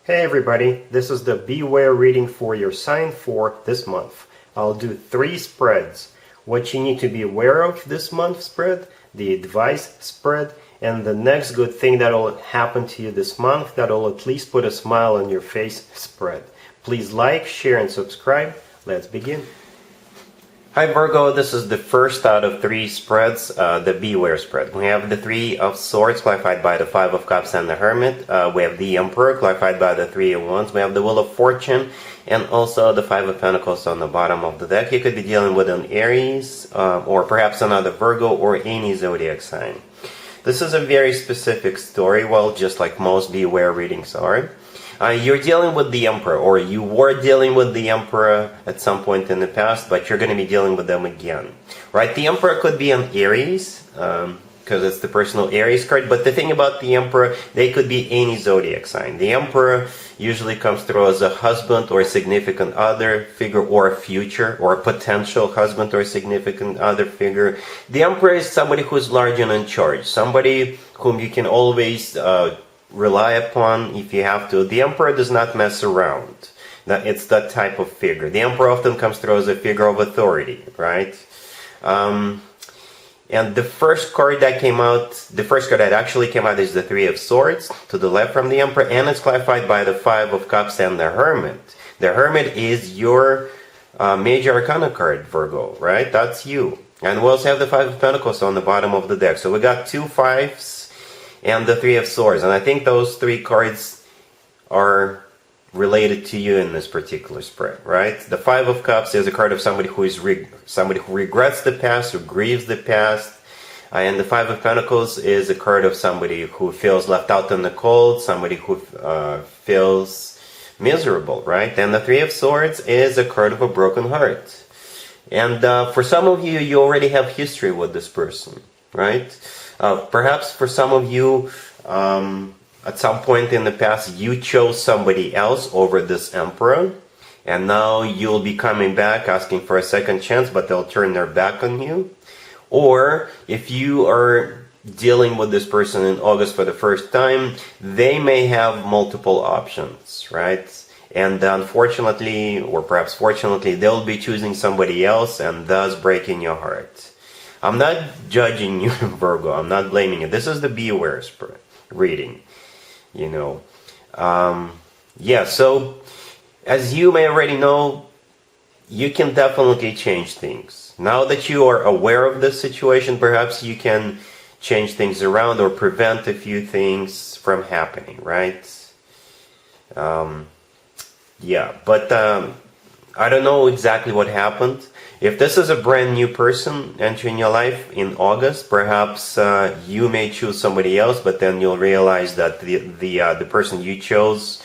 Hey everybody, this is the Beware reading for your sign for this month. I'll do 3 spreads. What you need to be aware of this month spread, the advice spread, and the next good thing that will happen to you this month that will at least put a smile on your face spread. Please like, share, and subscribe. Let's begin. Hi Virgo, this is the first out of 3 spreads, the Beware spread. We have the 3 of Swords clarified by the 5 of Cups and the Hermit. We have the Emperor clarified by the 3 of Wands. We have the Wheel of Fortune and also the 5 of Pentacles on the bottom of the deck. You could be dealing with an Aries or perhaps another Virgo or any zodiac sign. This is a very specific story, well, just like most Beware readings are. You're dealing with the Emperor, or you were dealing with the Emperor at some point in the past, but you're going to be dealing with them again, right? The Emperor could be an Aries, because it's the personal Aries card, but the thing about the Emperor, they could be any zodiac sign. The Emperor usually comes through as a husband or significant other figure, or a future or a potential husband or significant other figure. The Emperor is somebody who's large and in charge, somebody whom you can always rely upon if you have to. The Emperor does not mess around. It's that type of figure. The Emperor often comes through as a figure of authority, right? And the first card that came out, the first card that actually came out is the 3 of Swords to the left from the Emperor, and it's clarified by the 5 of Cups and the Hermit. The Hermit is your major arcana card, Virgo, right? That's you. And we also have the 5 of Pentacles on the bottom of the deck. So we got 2 5s and the 3 of Swords, and I think those 3 cards are related to you in this particular spread, right? The 5 of Cups is a card of somebody who is somebody who regrets the past, who grieves the past, and the 5 of Pentacles is a card of somebody who feels left out in the cold, somebody who feels miserable, right? And the 3 of Swords is a card of a broken heart, and for some of you, you already have history with this person, right? Perhaps for some of you, at some point in the past, you chose somebody else over this Emperor, and now you'll be coming back asking for a second chance, but they'll turn their back on you. Or if you are dealing with this person in August for the first time, they may have multiple options, right? And unfortunately, or perhaps fortunately, they'll be choosing somebody else and thus breaking your heart. I'm not judging you, Virgo. I'm not blaming you. This is the Beware reading, you know. Yeah, so as you may already know, you can definitely change things. Now that you are aware of this situation, perhaps you can change things around or prevent a few things from happening, right? Yeah, but I don't know exactly what happened. If this is a brand new person entering your life in August, perhaps you may choose somebody else, but then you'll realize that the person you chose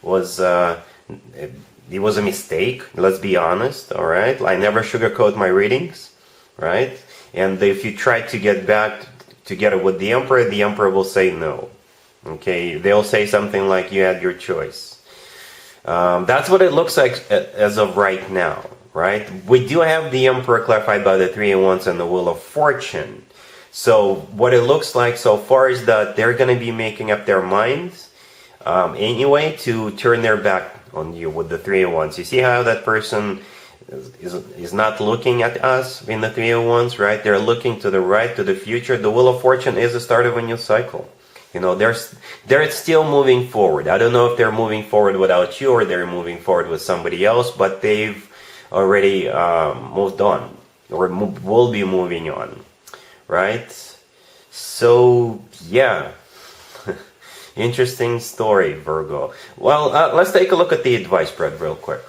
was it was a mistake. Let's be honest, all right? I never sugarcoat my readings, right? And if you try to get back together with the Emperor will say no. Okay, they'll say something like you had your choice. That's what it looks like as of right now. Right? We do have the Emperor clarified by the 3 of Wands and the Wheel of Fortune. So what it looks like so far is that they're going to be making up their minds anyway to turn their back on you with the 3 of Wands. You see how that person is not looking at us in the 3 of Wands, right? They're looking to the right, to the future. The Wheel of Fortune is the start of a new cycle. You know, they're still moving forward. I don't know if they're moving forward without you or they're moving forward with somebody else, but they've already moved on, or will be moving on, right? So yeah, interesting story, Virgo. Well, let's take a look at the advice spread real quick.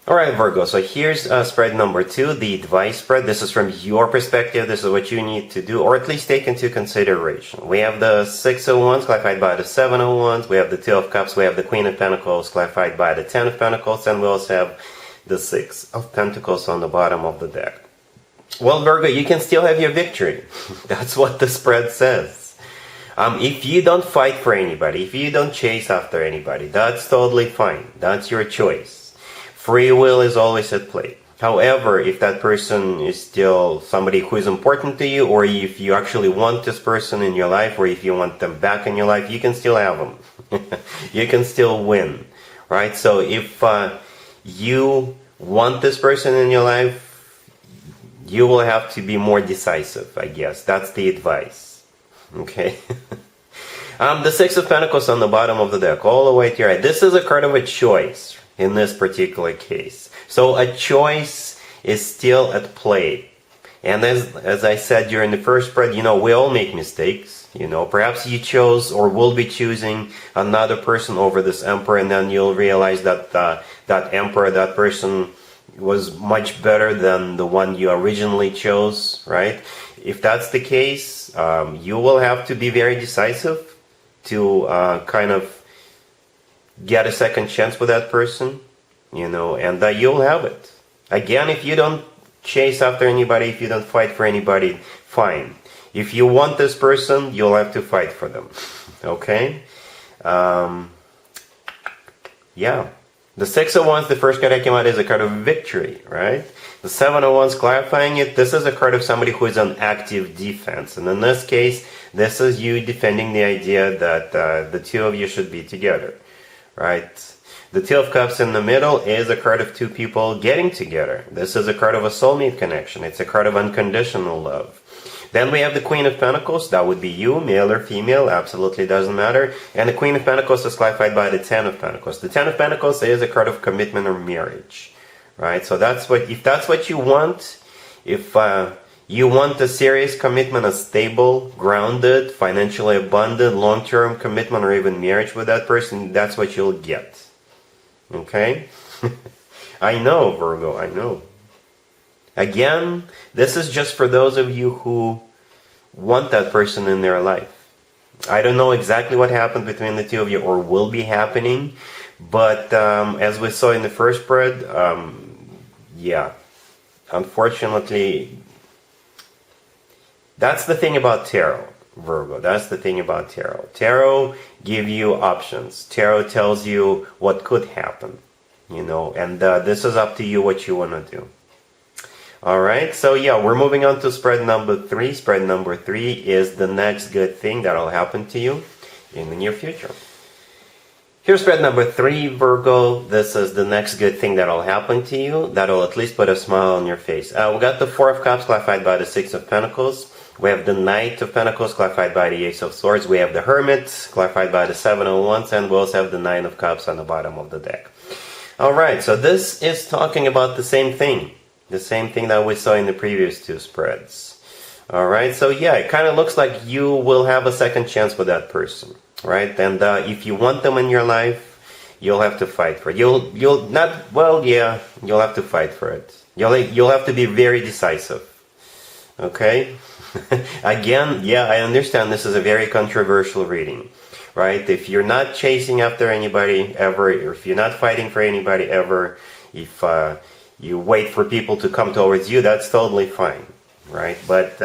Alright, Virgo, so here's spread number 2, the advice spread. This is from your perspective. This is what you need to do, or at least take into consideration. We have the 6 of Wands clarified by the 7 of Wands. We have the 2 of Cups. We have the Queen of Pentacles clarified by the 10 of Pentacles. And we also have the 6 of Pentacles on the bottom of the deck. Well, Virgo, you can still have your victory. That's what the spread says. If you don't fight for anybody, if you don't chase after anybody, that's totally fine. That's your choice. Free will is always at play. However, if that person is still somebody who is important to you, or if you actually want this person in your life, or if you want them back in your life, you can still have them. You can still win, right? So if you want this person in your life, you will have to be more decisive, I guess. That's the advice. Okay? The Six of Pentacles on the bottom of the deck, all the way to your right. This is a card of a choice in this particular case. So a choice is still at play. And as I said during the first spread, we all make mistakes. Perhaps you chose or will be choosing another person over this Emperor, and then you'll realize that that Emperor, that person, was much better than the one you originally chose, right? If that's the case, you will have to be very decisive to kind of get a second chance with that person, and you'll have it. Again, if you don't chase after anybody, if you don't fight for anybody, fine. If you want this person, you'll have to fight for them, okay? Yeah. The Six of Wands, the first card that came out, is a card of victory, right? The Seven of Wands, clarifying it, this is a card of somebody who is on active defense. And in this case, this is you defending the idea that the two of you should be together, right? The Two of Cups in the middle is a card of two people getting together. This is a card of a soulmate connection. It's a card of unconditional love. Then we have the Queen of Pentacles. That would be you, male or female, absolutely doesn't matter. And the Queen of Pentacles is clarified by the Ten of Pentacles. The Ten of Pentacles is a card of commitment or marriage, right? So if that's what you want, if you want a serious commitment, a stable, grounded, financially abundant, long-term commitment, or even marriage with that person, that's what you'll get. Okay? I know, Virgo, I know. Again, this is just for those of you who want that person in their life. I don't know exactly what happened between the two of you or will be happening, but as we saw in the first spread, yeah, unfortunately, that's the thing about tarot, Virgo. That's the thing about tarot. Tarot gives you options. Tarot tells you what could happen, and this is up to you what you want to do. Alright, so yeah, we're moving on to spread number 3. Spread number 3 is the next good thing that'll happen to you in the near future. Here's spread number 3, Virgo. This is the next good thing that'll happen to you. That'll at least put a smile on your face. We got the Four of Cups clarified by the Six of Pentacles. We have the Knight of Pentacles clarified by the Ace of Swords. We have the Hermit clarified by the Seven of Wands. And we also have the Nine of Cups on the bottom of the deck. Alright, so this is talking about the same thing. The same thing that we saw in the previous two spreads. Alright, so yeah, it kind of looks like you will have a second chance with that person. Right? And if you want them in your life, you'll have to fight for it. You'll not, well, yeah, you'll have to fight for it. You'll have to be very decisive. Okay? Again, yeah, I understand this is a very controversial reading. Right? If you're not chasing after anybody ever, or if you're not fighting for anybody ever, if you wait for people to come towards you, that's totally fine, right? But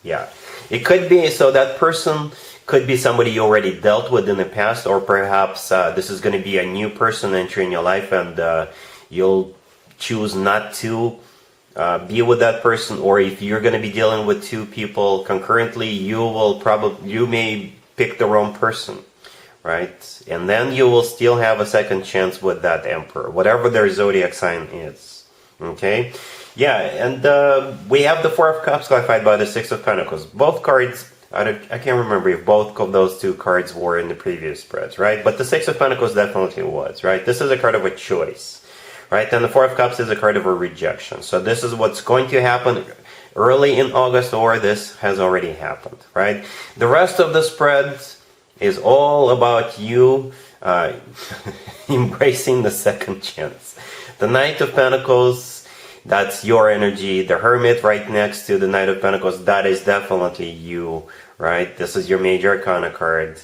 yeah, it could be so that person could be somebody you already dealt with in the past, or perhaps this is going to be a new person entering your life, and you'll choose not to be with that person. Or if you're going to be dealing with two people concurrently, you may pick the wrong person. Right? And then you will still have a second chance with that Emperor, whatever their zodiac sign is. Okay? Yeah, and we have the Four of Cups clarified by the Six of Pentacles. Both cards, I can't remember if both of those two cards were in the previous spreads, right? But the Six of Pentacles definitely was, right? This is a card of a choice, right? And the Four of Cups is a card of a rejection. So this is what's going to happen early in August, or this has already happened, right? The rest of the spreads is all about you embracing the second chance. The Knight of Pentacles, that's your energy. The Hermit right next to the Knight of Pentacles, that is definitely you, right? This is your major arcana card.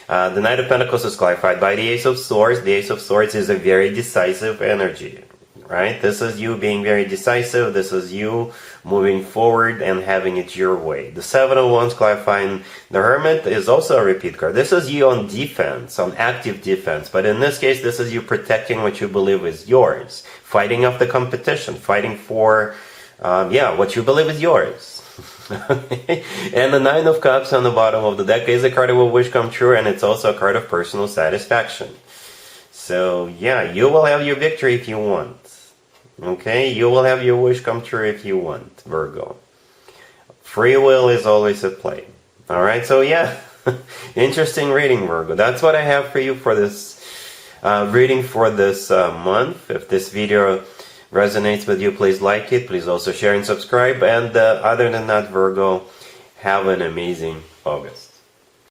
The Knight of Pentacles is clarified by the Ace of Swords. The Ace of Swords is a very decisive energy, right? This is you being very decisive. This is you moving forward and having it your way. The Seven of Wands clarifying the Hermit is also a repeat card. This is you on defense, on active defense. But in this case, this is you protecting what you believe is yours. Fighting off the competition. Fighting for, what you believe is yours. And the Nine of Cups on the bottom of the deck is a card of a wish come true, and it's also a card of personal satisfaction. So yeah, you will have your victory if you want. Okay, you will have your wish come true if you want, Virgo. Free will is always at play. Alright, so yeah, interesting reading, Virgo. That's what I have for you for this reading for this month. If this video resonates with you, please like it. Please also share and subscribe. And other than that, Virgo, have an amazing August.